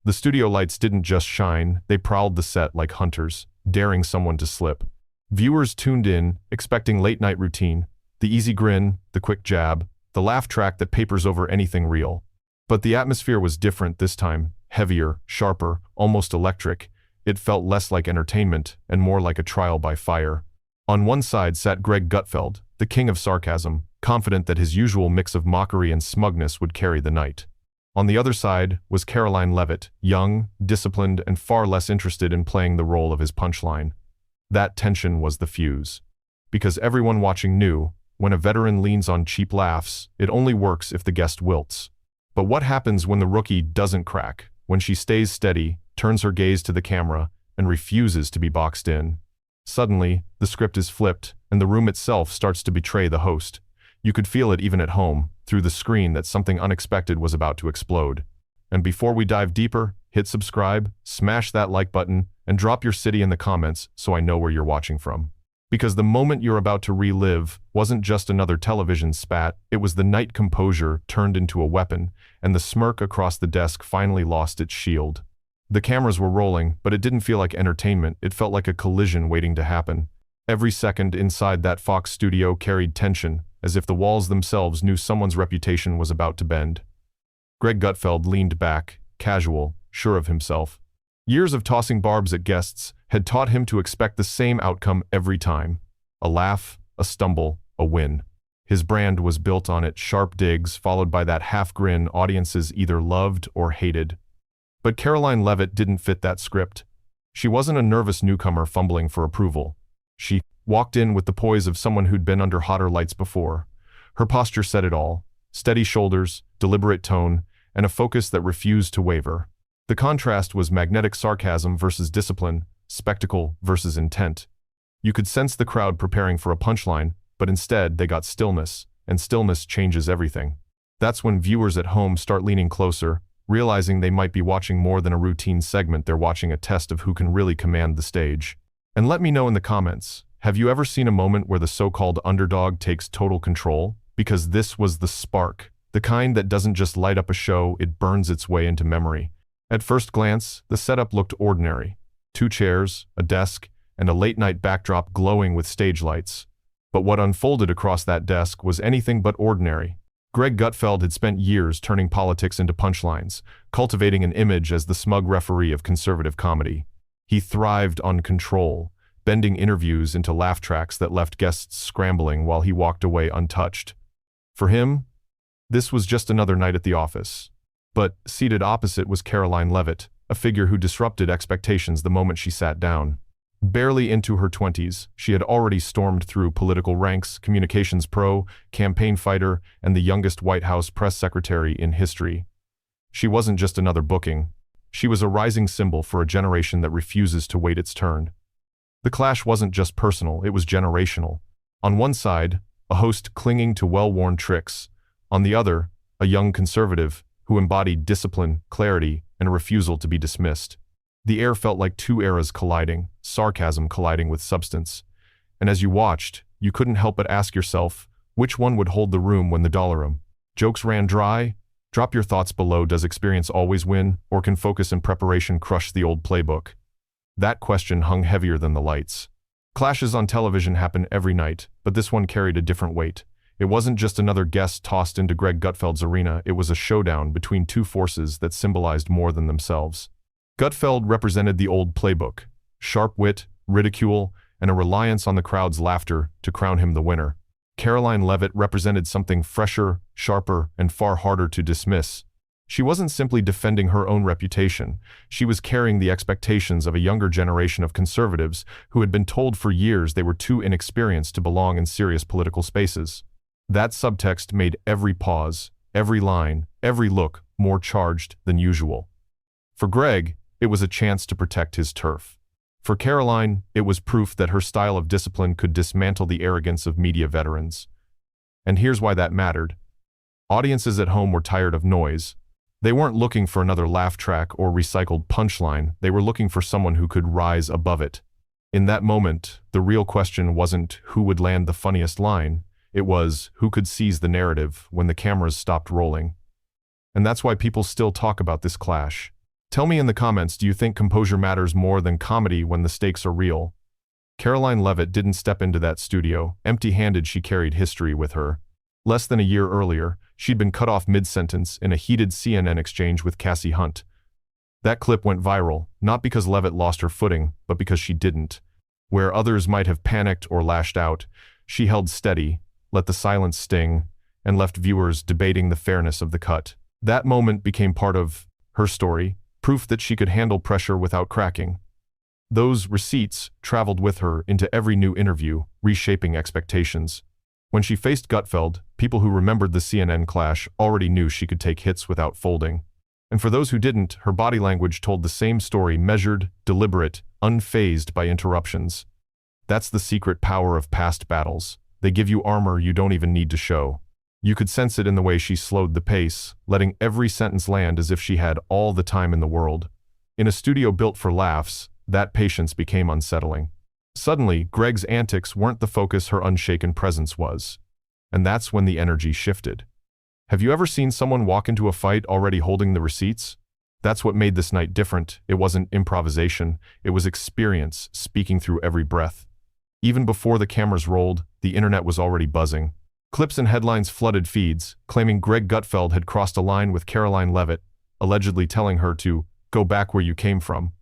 The studio lights didn't just shine, they prowled the set like hunters, daring someone to slip. Viewers tuned in, expecting late-night routine, the easy grin, the quick jab, the laugh track that papers over anything real. But the atmosphere was different this time, heavier, sharper, almost electric. It felt less like entertainment and more like a trial by fire. On one side sat Greg Gutfeld, the king of sarcasm, confident that his usual mix of mockery and smugness would carry the night. On the other side was Karoline Leavitt, young, disciplined, and far less interested in playing the role of his punchline. That tension was the fuse. Because everyone watching knew, when a veteran leans on cheap laughs, it only works if the guest wilts. But what happens when the rookie doesn't crack, when she stays steady, turns her gaze to the camera, and refuses to be boxed in? Suddenly, the script is flipped, and the room itself starts to betray the host. You could feel it even at home, through the screen, that something unexpected was about to explode. And before we dive deeper, hit subscribe, smash that like button, and drop your city in the comments so I know where you're watching from. Because the moment you're about to relive wasn't just another television spat, it was the night composure turned into a weapon, and the smirk across the desk finally lost its shield. The cameras were rolling, but it didn't feel like entertainment, it felt like a collision waiting to happen. Every second inside that Fox studio carried tension, as if the walls themselves knew someone's reputation was about to bend. Greg Gutfeld leaned back, casual, sure of himself. Years of tossing barbs at guests had taught him to expect the same outcome every time. A laugh, a stumble, a win. His brand was built on it, sharp digs followed by that half grin audiences either loved or hated. But Karoline Leavitt didn't fit that script. She wasn't a nervous newcomer fumbling for approval. She walked in with the poise of someone who'd been under hotter lights before. Her posture said it all: steady shoulders, deliberate tone, and a focus that refused to waver. The contrast was magnetic sarcasm versus discipline, spectacle versus intent. You could sense the crowd preparing for a punchline, but instead they got stillness, and stillness changes everything. That's when viewers at home start leaning closer, realizing they might be watching more than a routine segment. They're watching a test of who can really command the stage. And let me know in the comments, have you ever seen a moment where the so-called underdog takes total control? Because this was the spark, the kind that doesn't just light up a show, it burns its way into memory. At first glance, the setup looked ordinary. 2 chairs, a desk, and a late-night backdrop glowing with stage lights. But what unfolded across that desk was anything but ordinary. Greg Gutfeld had spent years turning politics into punchlines, cultivating an image as the smug referee of conservative comedy. He thrived on control, bending interviews into laugh tracks that left guests scrambling while he walked away untouched. For him, this was just another night at the office. But seated opposite was Karoline Leavitt, a figure who disrupted expectations the moment she sat down. Barely into her 20s, she had already stormed through political ranks, communications pro, campaign fighter, and the youngest White House press secretary in history. She wasn't just another booking. She was a rising symbol for a generation that refuses to wait its turn. The clash wasn't just personal, it was generational. On one side, a host clinging to well-worn tricks. On the other, a young conservative who embodied discipline, clarity, and a refusal to be dismissed. The air felt like 2 eras colliding, sarcasm colliding with substance. And as you watched, you couldn't help but ask yourself, which one would hold the room when the dollarum? Jokes ran dry? Drop your thoughts below. Does experience always win, or can focus and preparation crush the old playbook? That question hung heavier than the lights. Clashes on television happen every night, but this one carried a different weight. It wasn't just another guest tossed into Greg Gutfeld's arena, it was a showdown between 2 forces that symbolized more than themselves. Gutfeld represented the old playbook: sharp wit, ridicule, and a reliance on the crowd's laughter to crown him the winner. Karoline Leavitt represented something fresher, sharper, and far harder to dismiss. She wasn't simply defending her own reputation, she was carrying the expectations of a younger generation of conservatives who had been told for years they were too inexperienced to belong in serious political spaces. That subtext made every pause, every line, every look more charged than usual. For Greg, it was a chance to protect his turf. For Karoline, it was proof that her style of discipline could dismantle the arrogance of media veterans. And here's why that mattered. Audiences at home were tired of noise. They weren't looking for another laugh track or recycled punchline, they were looking for someone who could rise above it. In that moment, the real question wasn't who would land the funniest line, it was who could seize the narrative when the cameras stopped rolling. And that's why people still talk about this clash. Tell me in the comments, do you think composure matters more than comedy when the stakes are real? Karoline Leavitt didn't step into that studio. Empty-handed, she carried history with her. Less than a year earlier, she'd been cut off mid-sentence in a heated CNN exchange with Cassie Hunt. That clip went viral, not because Leavitt lost her footing, but because she didn't. Where others might have panicked or lashed out, she held steady, let the silence sting, and left viewers debating the fairness of the cut. That moment became part of her story, proof that she could handle pressure without cracking. Those receipts traveled with her into every new interview, reshaping expectations. When she faced Gutfeld, people who remembered the CNN clash already knew she could take hits without folding. And for those who didn't, her body language told the same story, measured, deliberate, unfazed by interruptions. That's the secret power of past battles. They give you armor you don't even need to show. You could sense it in the way she slowed the pace, letting every sentence land as if she had all the time in the world. In a studio built for laughs, that patience became unsettling. Suddenly, Greg's antics weren't the focus, her unshaken presence was. And that's when the energy shifted. Have you ever seen someone walk into a fight already holding the receipts? That's what made this night different. It wasn't improvisation, it was experience speaking through every breath. Even before the cameras rolled, the internet was already buzzing. Clips and headlines flooded feeds, claiming Greg Gutfeld had crossed a line with Karoline Leavitt, allegedly telling her to go back where you came from.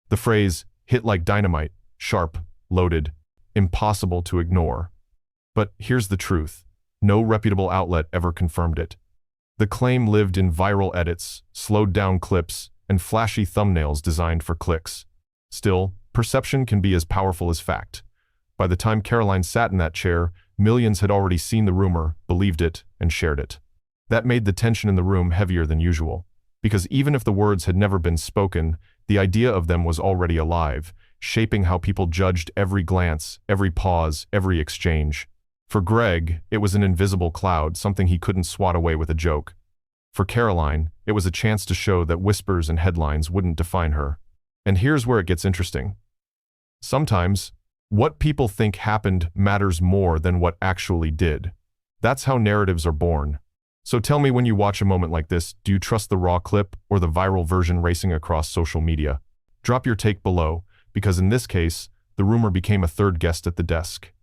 The phrase hit like dynamite, sharp, loaded, impossible to ignore. But here's the truth. No reputable outlet ever confirmed it. The claim lived in viral edits, slowed-down clips, and flashy thumbnails designed for clicks. Still, perception can be as powerful as fact. By the time Karoline sat in that chair, millions had already seen the rumor, believed it, and shared it. That made the tension in the room heavier than usual. Because even if the words had never been spoken, the idea of them was already alive, shaping how people judged every glance, every pause, every exchange. For Greg, it was an invisible cloud, something he couldn't swat away with a joke. For Karoline, it was a chance to show that whispers and headlines wouldn't define her. And here's where it gets interesting. Sometimes, what people think happened matters more than what actually did. That's how narratives are born. So tell me, when you watch a moment like this, do you trust the raw clip or the viral version racing across social media? Drop your take below, because in this case, the rumor became a third guest at the desk.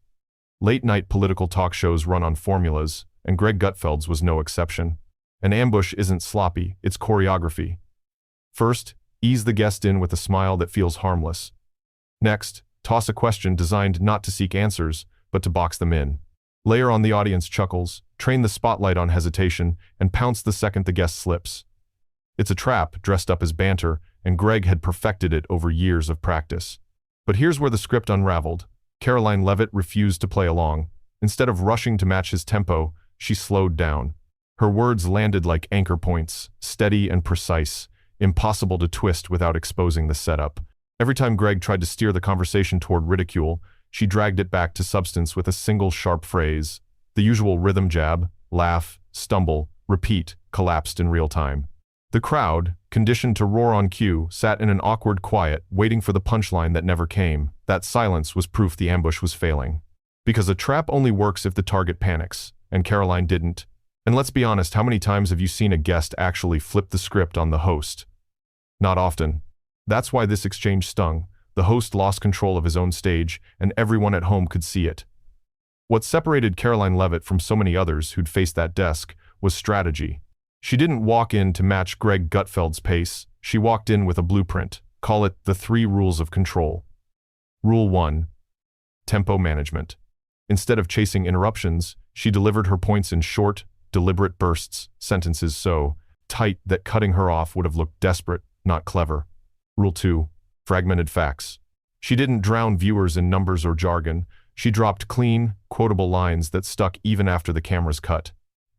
Late-night political talk shows run on formulas, and Greg Gutfeld's was no exception. An ambush isn't sloppy, it's choreography. First, ease the guest in with a smile that feels harmless. Next, toss a question designed not to seek answers, but to box them in. Layer on the audience chuckles, train the spotlight on hesitation, and pounce the second the guest slips. It's a trap dressed up as banter, and Greg had perfected it over years of practice. But here's where the script unraveled. Karoline Leavitt refused to play along. Instead of rushing to match his tempo, she slowed down. Her words landed like anchor points, steady and precise, impossible to twist without exposing the setup. Every time Greg tried to steer the conversation toward ridicule, she dragged it back to substance with a single sharp phrase. The usual rhythm jab, laugh, stumble, repeat, collapsed in real time. The crowd, conditioned to roar on cue, sat in an awkward quiet, waiting for the punchline that never came. That silence was proof the ambush was failing. Because a trap only works if the target panics, and Karoline didn't. And let's be honest, how many times have you seen a guest actually flip the script on the host? Not often. That's why this exchange stung. The host lost control of his own stage, and everyone at home could see it. What separated Karoline Leavitt from so many others who'd faced that desk was strategy. She didn't walk in to match Greg Gutfeld's pace. She walked in with a blueprint. Call it the 3 rules of control. Rule 1. Tempo management. Instead of chasing interruptions, she delivered her points in short, deliberate bursts, sentences so tight that cutting her off would have looked desperate, not clever. Rule 2. Fragmented facts. She didn't drown viewers in numbers or jargon. She dropped clean, quotable lines that stuck even after the cameras cut.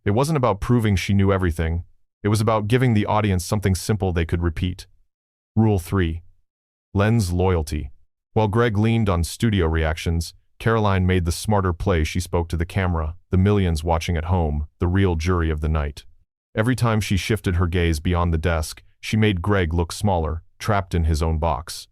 It wasn't about proving she knew everything. It was about giving the audience something simple they could repeat. Rule 3. Lens loyalty. While Greg leaned on studio reactions, Karoline made the smarter play. She spoke to the camera, the millions watching at home, the real jury of the night. Every time she shifted her gaze beyond the desk, she made Greg look smaller, trapped in his own box.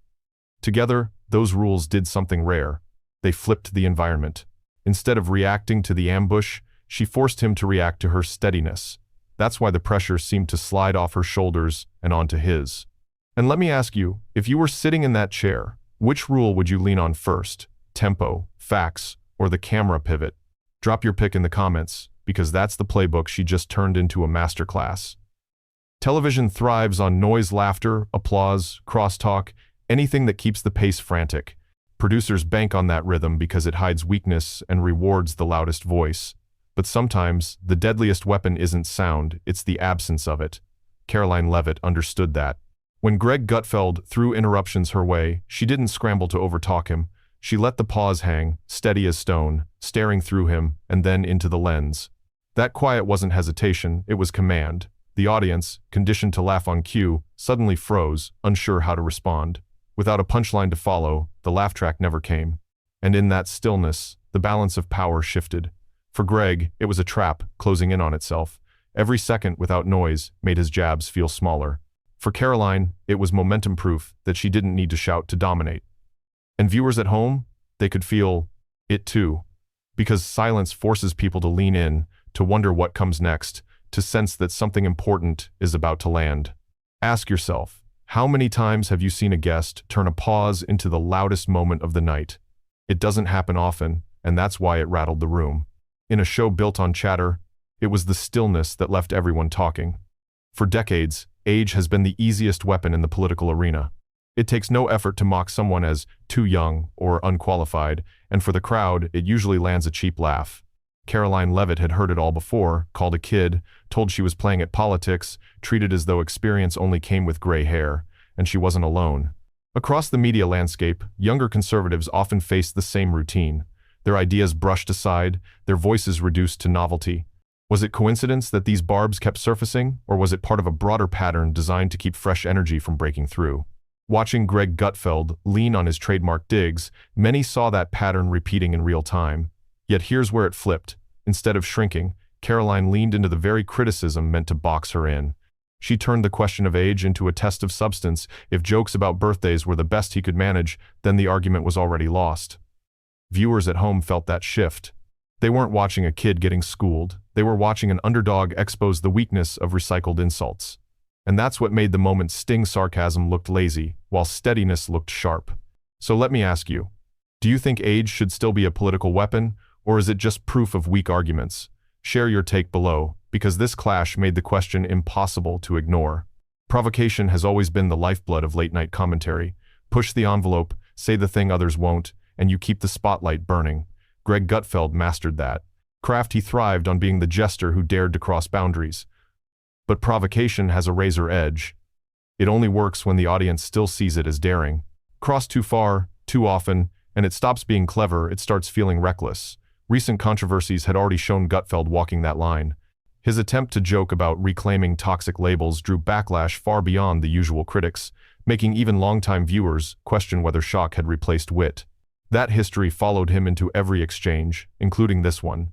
Together, those rules did something rare. They flipped the environment. Instead of reacting to the ambush, she forced him to react to her steadiness. That's why the pressure seemed to slide off her shoulders and onto his. And let me ask you, if you were sitting in that chair, which rule would you lean on first? Tempo, facts, or the camera pivot? Drop your pick in the comments, because that's the playbook she just turned into a masterclass. Television thrives on noise, laughter, applause, crosstalk, anything that keeps the pace frantic. Producers bank on that rhythm because it hides weakness and rewards the loudest voice. But sometimes, the deadliest weapon isn't sound, it's the absence of it. Karoline Leavitt understood that. When Greg Gutfeld threw interruptions her way, she didn't scramble to overtalk him. She let the pause hang, steady as stone, staring through him and then into the lens. That quiet wasn't hesitation, it was command. The audience, conditioned to laugh on cue, suddenly froze, unsure how to respond. Without a punchline to follow, the laugh track never came. And in that stillness, the balance of power shifted. For Greg, it was a trap, closing in on itself. Every second without noise made his jabs feel smaller. For Karoline, it was momentum proof that she didn't need to shout to dominate. And viewers at home, they could feel it too. Because silence forces people to lean in, to wonder what comes next, to sense that something important is about to land. Ask yourself, how many times have you seen a guest turn a pause into the loudest moment of the night? It doesn't happen often, and that's why it rattled the room. In a show built on chatter, it was the stillness that left everyone talking. For decades, age has been the easiest weapon in the political arena. It takes no effort to mock someone as too young or unqualified, and for the crowd, it usually lands a cheap laugh. Karoline Leavitt had heard it all before, called a kid, told she was playing at politics, treated as though experience only came with gray hair, and she wasn't alone. Across the media landscape, younger conservatives often faced the same routine. Their ideas brushed aside, their voices reduced to novelty. Was it coincidence that these barbs kept surfacing, or was it part of a broader pattern designed to keep fresh energy from breaking through? Watching Greg Gutfeld lean on his trademark digs, many saw that pattern repeating in real time. Yet here's where it flipped. Instead of shrinking, Karoline leaned into the very criticism meant to box her in. She turned the question of age into a test of substance. If jokes about birthdays were the best he could manage, then the argument was already lost. Viewers at home felt that shift. They weren't watching a kid getting schooled. They were watching an underdog expose the weakness of recycled insults. And that's what made the moment sting. Sarcasm looked lazy, while steadiness looked sharp. So let me ask you, do you think age should still be a political weapon, or is it just proof of weak arguments? Share your take below, because this clash made the question impossible to ignore. Provocation has always been the lifeblood of late-night commentary. Push the envelope, say the thing others won't, and you keep the spotlight burning. Greg Gutfeld mastered that. He thrived on being the jester who dared to cross boundaries. But provocation has a razor edge. It only works when the audience still sees it as daring. Cross too far, too often, and it stops being clever, it starts feeling reckless. Recent controversies had already shown Gutfeld walking that line. His attempt to joke about reclaiming toxic labels drew backlash far beyond the usual critics, making even longtime viewers question whether shock had replaced wit. That history followed him into every exchange, including this one.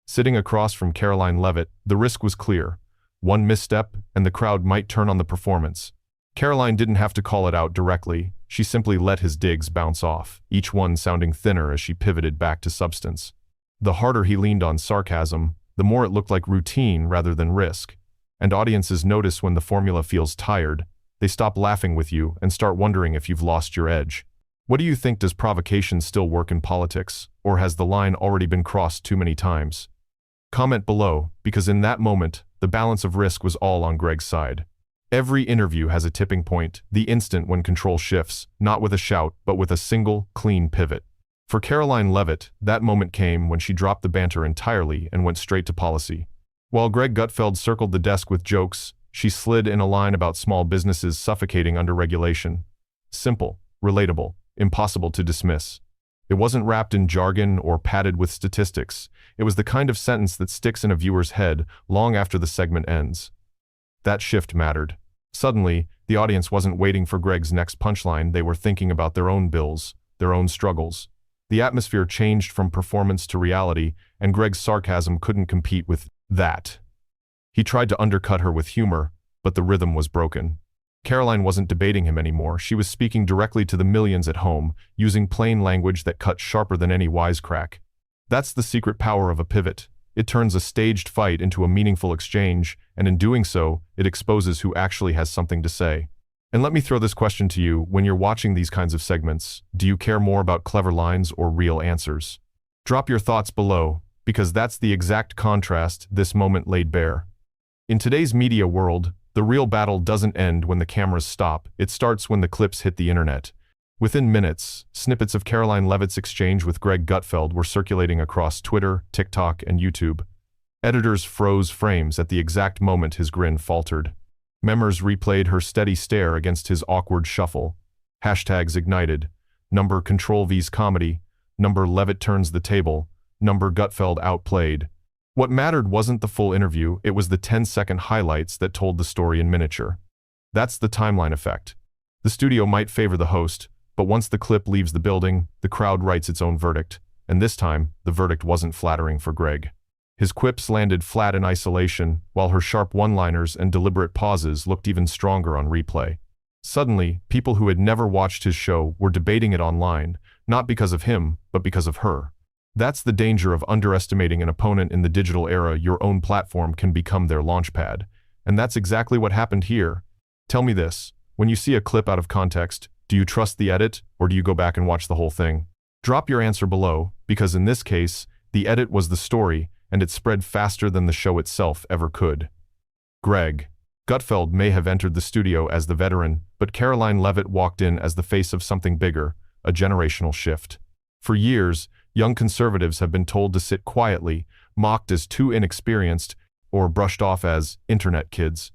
Sitting across from Karoline Leavitt, the risk was clear. One misstep, and the crowd might turn on the performance. Karoline didn't have to call it out directly. She simply let his digs bounce off, each one sounding thinner as she pivoted back to substance. The harder he leaned on sarcasm, the more it looked like routine rather than risk. And audiences notice when the formula feels tired. They stop laughing with you and start wondering if you've lost your edge. What do you think? Does provocation still work in politics, or has the line already been crossed too many times? Comment below, because in that moment, the balance of risk was all on Greg's side. Every interview has a tipping point, the instant when control shifts, not with a shout, but with a single, clean pivot. For Karoline Leavitt, that moment came when she dropped the banter entirely and went straight to policy. While Greg Gutfeld circled the desk with jokes, she slid in a line about small businesses suffocating under regulation. Simple, relatable, impossible to dismiss. It wasn't wrapped in jargon or padded with statistics. It was the kind of sentence that sticks in a viewer's head long after the segment ends. That shift mattered. Suddenly, the audience wasn't waiting for Greg's next punchline, they were thinking about their own bills, their own struggles. The atmosphere changed from performance to reality, and Greg's sarcasm couldn't compete with that. He tried to undercut her with humor, but the rhythm was broken. Karoline wasn't debating him anymore. She was speaking directly to the millions at home, using plain language that cut sharper than any wisecrack. That's the secret power of a pivot. It turns a staged fight into a meaningful exchange, and in doing so, it exposes who actually has something to say. And let me throw this question to you: when you're watching these kinds of segments, do you care more about clever lines or real answers? Drop your thoughts below, because that's the exact contrast this moment laid bare. In today's media world, the real battle doesn't end when the cameras stop, it starts when the clips hit the internet. Within minutes, snippets of Karoline Leavitt's exchange with Greg Gutfeld were circulating across Twitter, TikTok, and YouTube. Editors froze frames at the exact moment his grin faltered. Memers replayed her steady stare against his awkward shuffle. Hashtags ignited. Number Control V's comedy. Number Leavitt turns the table. Number Gutfeld outplayed. What mattered wasn't the full interview, it was the 10-second highlights that told the story in miniature. That's the timeline effect. The studio might favor the host, but once the clip leaves the building, the crowd writes its own verdict. And this time, the verdict wasn't flattering for Greg. His quips landed flat in isolation, while her sharp one-liners and deliberate pauses looked even stronger on replay. Suddenly, people who had never watched his show were debating it online, not because of him, but because of her. That's the danger of underestimating an opponent in the digital era. Your own platform can become their launchpad. And that's exactly what happened here. Tell me this: when you see a clip out of context, do you trust the edit, or do you go back and watch the whole thing? Drop your answer below, because in this case, the edit was the story, and it spread faster than the show itself ever could. Greg Gutfeld may have entered the studio as the veteran, but Karoline Leavitt walked in as the face of something bigger, a generational shift. For years, young conservatives have been told to sit quietly, mocked as too inexperienced, or brushed off as internet kids.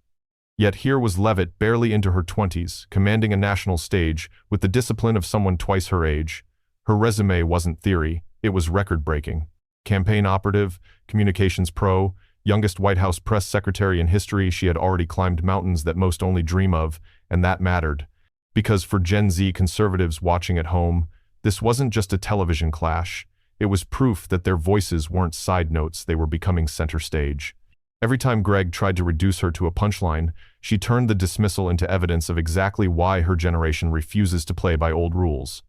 Yet here was Leavitt, barely into her 20s, commanding a national stage with the discipline of someone twice her age. Her resume wasn't theory, it was record-breaking. Campaign operative, communications pro, youngest White House press secretary in history. She had already climbed mountains that most only dream of, and that mattered. Because for Gen Z conservatives watching at home, this wasn't just a television clash. It was proof that their voices weren't side notes, they were becoming center stage. Every time Greg tried to reduce her to a punchline, she turned the dismissal into evidence of exactly why her generation refuses to play by old rules.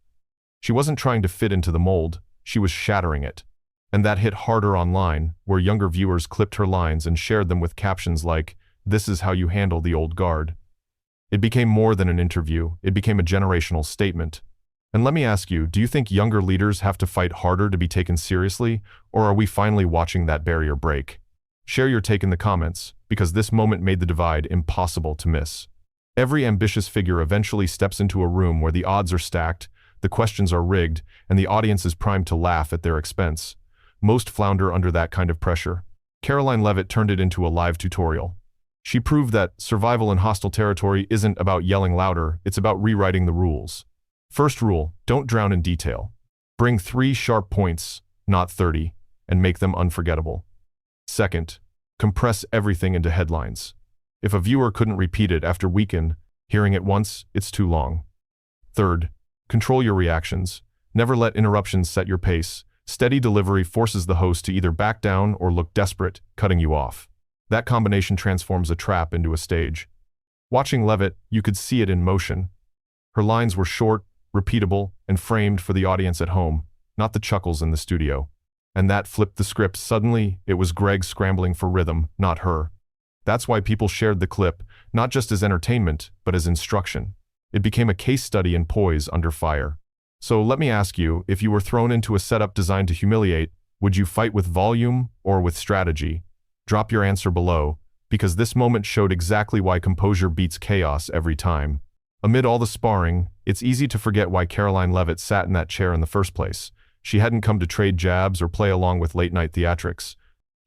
She wasn't trying to fit into the mold, she was shattering it. And that hit harder online, where younger viewers clipped her lines and shared them with captions like, "This is how you handle the old guard." It became more than an interview, it became a generational statement. And let me ask you, do you think younger leaders have to fight harder to be taken seriously, or are we finally watching that barrier break? Share your take in the comments, because this moment made the divide impossible to miss. Every ambitious figure eventually steps into a room where the odds are stacked, the questions are rigged, and the audience is primed to laugh at their expense. Most flounder under that kind of pressure. Karoline Leavitt turned it into a live tutorial. She proved that survival in hostile territory isn't about yelling louder, it's about rewriting the rules. First rule, don't drown in detail. Bring 3 sharp points, not 30, and make them unforgettable. Second, compress everything into headlines. If a viewer couldn't repeat it after weekend, hearing it once, it's too long. Third, control your reactions. Never let interruptions set your pace. Steady delivery forces the host to either back down or look desperate, cutting you off. That combination transforms a trap into a stage. Watching Leavitt, you could see it in motion. Her lines were short, repeatable, and framed for the audience at home, not the chuckles in the studio. And that flipped the script. Suddenly, it was Greg scrambling for rhythm, not her. That's why people shared the clip, not just as entertainment, but as instruction. It became a case study in poise under fire. So let me ask you, if you were thrown into a setup designed to humiliate, would you fight with volume or with strategy? Drop your answer below, because this moment showed exactly why composure beats chaos every time. Amid all the sparring, it's easy to forget why Karoline Leavitt sat in that chair in the first place. She hadn't come to trade jabs or play along with late-night theatrics.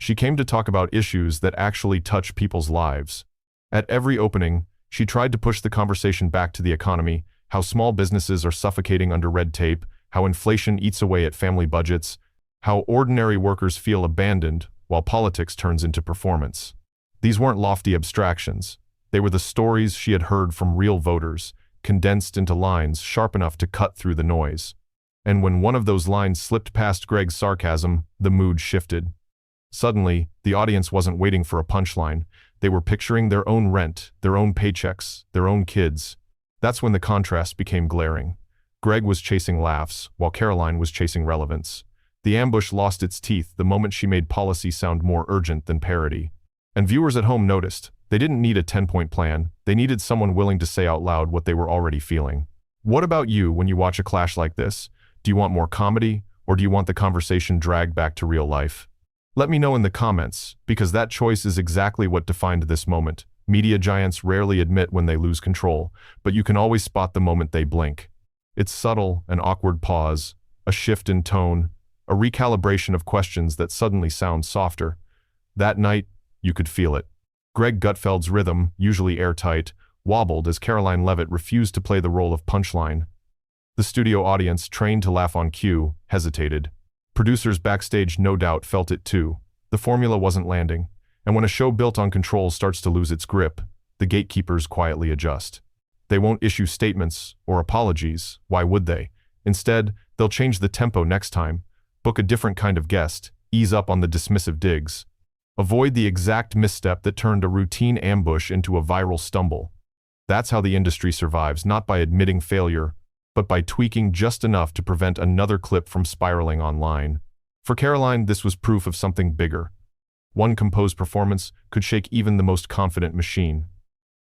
She came to talk about issues that actually touch people's lives. At every opening, she tried to push the conversation back to the economy, how small businesses are suffocating under red tape, how inflation eats away at family budgets, how ordinary workers feel abandoned while politics turns into performance. These weren't lofty abstractions. They were the stories she had heard from real voters, condensed into lines sharp enough to cut through the noise. And when one of those lines slipped past Greg's sarcasm, the mood shifted. Suddenly, the audience wasn't waiting for a punchline. They were picturing their own rent, their own paychecks, their own kids. That's when the contrast became glaring. Greg was chasing laughs, while Karoline was chasing relevance. The ambush lost its teeth the moment she made policy sound more urgent than parody. And viewers at home noticed. They didn't need a 10-point plan, they needed someone willing to say out loud what they were already feeling. What about you when you watch a clash like this? Do you want more comedy, or do you want the conversation dragged back to real life? Let me know in the comments, because that choice is exactly what defined this moment. Media giants rarely admit when they lose control, but you can always spot the moment they blink. It's subtle, an awkward pause, a shift in tone, a recalibration of questions that suddenly sound softer. That night, you could feel it. Greg Gutfeld's rhythm, usually airtight, wobbled as Karoline Leavitt refused to play the role of punchline. The studio audience, trained to laugh on cue, hesitated. Producers backstage no doubt felt it too. The formula wasn't landing, and when a show built on control starts to lose its grip, the gatekeepers quietly adjust. They won't issue statements or apologies, why would they? Instead, they'll change the tempo next time, book a different kind of guest, ease up on the dismissive digs. Avoid the exact misstep that turned a routine ambush into a viral stumble. That's how the industry survives, not by admitting failure, but by tweaking just enough to prevent another clip from spiraling online. For Karoline, this was proof of something bigger. One composed performance could shake even the most confident machine.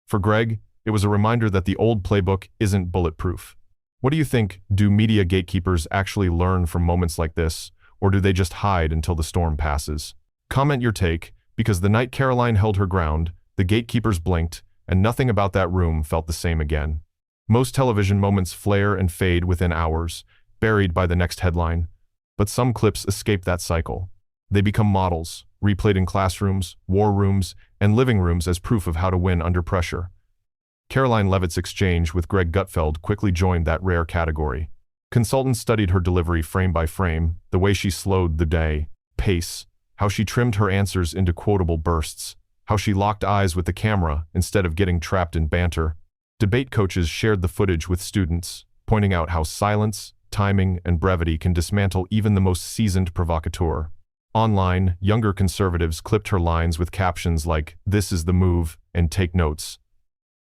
For Greg, it was a reminder that the old playbook isn't bulletproof. What do you think? Do media gatekeepers actually learn from moments like this, or do they just hide until the storm passes? Comment your take, because the night Karoline held her ground, the gatekeepers blinked, and nothing about that room felt the same again. Most television moments flare and fade within hours, buried by the next headline. But some clips escape that cycle. They become models, replayed in classrooms, war rooms, and living rooms as proof of how to win under pressure. Karoline Leavitt's exchange with Greg Gutfeld quickly joined that rare category. Consultants studied her delivery frame by frame, the way she slowed the pace, how she trimmed her answers into quotable bursts, how she locked eyes with the camera instead of getting trapped in banter. Debate coaches shared the footage with students, pointing out how silence, timing, and brevity can dismantle even the most seasoned provocateur. Online, younger conservatives clipped her lines with captions like, "This is the move," and "Take notes."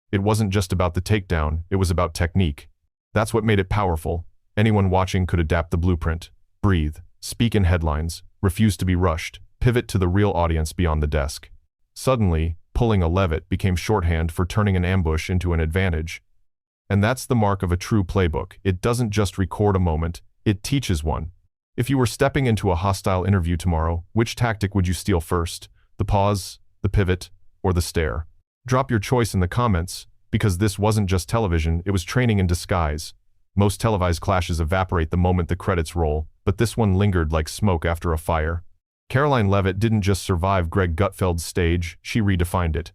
It wasn't just about the takedown, it was about technique. That's what made it powerful. Anyone watching could adapt the blueprint, breathe, speak in headlines, refuse to be rushed, pivot to the real audience beyond the desk. Suddenly, pulling a Leavitt became shorthand for turning an ambush into an advantage. And that's the mark of a true playbook. It doesn't just record a moment, it teaches one. If you were stepping into a hostile interview tomorrow, which tactic would you steal first? The pause, the pivot, or the stare? Drop your choice in the comments, because this wasn't just television, it was training in disguise. Most televised clashes evaporate the moment the credits roll, but this one lingered like smoke after a fire. Karoline Leavitt didn't just survive Greg Gutfeld's stage, she redefined it.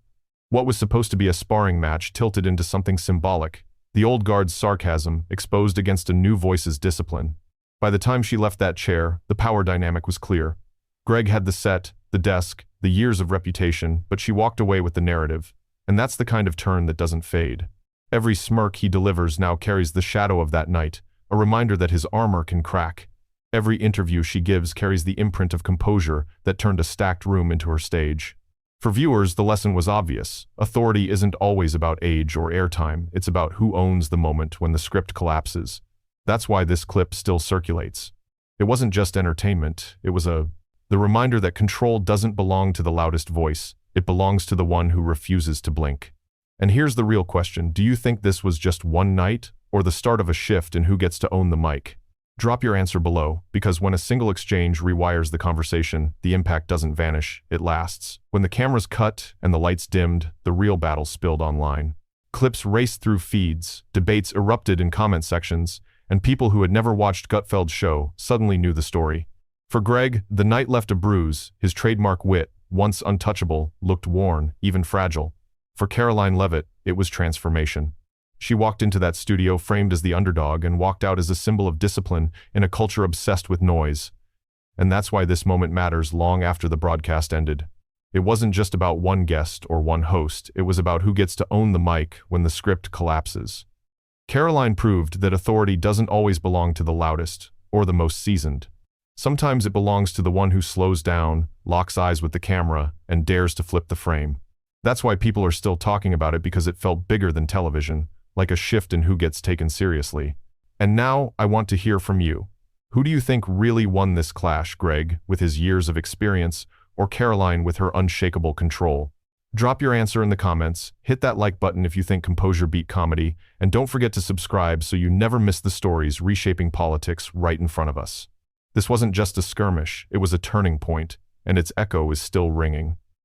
What was supposed to be a sparring match tilted into something symbolic. The old guard's sarcasm, exposed against a new voice's discipline. By the time she left that chair, the power dynamic was clear. Greg had the set, the desk, the years of reputation, but she walked away with the narrative. And that's the kind of turn that doesn't fade. Every smirk he delivers now carries the shadow of that night, a reminder that his armor can crack. Every interview she gives carries the imprint of composure that turned a stacked room into her stage. For viewers, the lesson was obvious. Authority isn't always about age or airtime, it's about who owns the moment when the script collapses. That's why this clip still circulates. It wasn't just entertainment, it was the reminder that control doesn't belong to the loudest voice, it belongs to the one who refuses to blink. And here's the real question, do you think this was just one night, or the start of a shift in who gets to own the mic? Drop your answer below, because when a single exchange rewires the conversation, the impact doesn't vanish, it lasts. When the cameras cut and the lights dimmed, the real battle spilled online. Clips raced through feeds, debates erupted in comment sections, and people who had never watched Gutfeld's show suddenly knew the story. For Greg, the night left a bruise, his trademark wit, once untouchable, looked worn, even fragile. For Karoline Leavitt, it was transformation. She walked into that studio framed as the underdog and walked out as a symbol of discipline in a culture obsessed with noise. And that's why this moment matters long after the broadcast ended. It wasn't just about one guest or one host, it was about who gets to own the mic when the script collapses. Karoline proved that authority doesn't always belong to the loudest or the most seasoned. Sometimes it belongs to the one who slows down, locks eyes with the camera, and dares to flip the frame. That's why people are still talking about it, because it felt bigger than television, like a shift in who gets taken seriously. And now, I want to hear from you. Who do you think really won this clash, Greg, with his years of experience, or Karoline with her unshakable control? Drop your answer in the comments, hit that like button if you think Composure beat comedy, and don't forget to subscribe so you never miss the stories reshaping politics right in front of us. This wasn't just a skirmish, it was a turning point, and its echo is still ringing.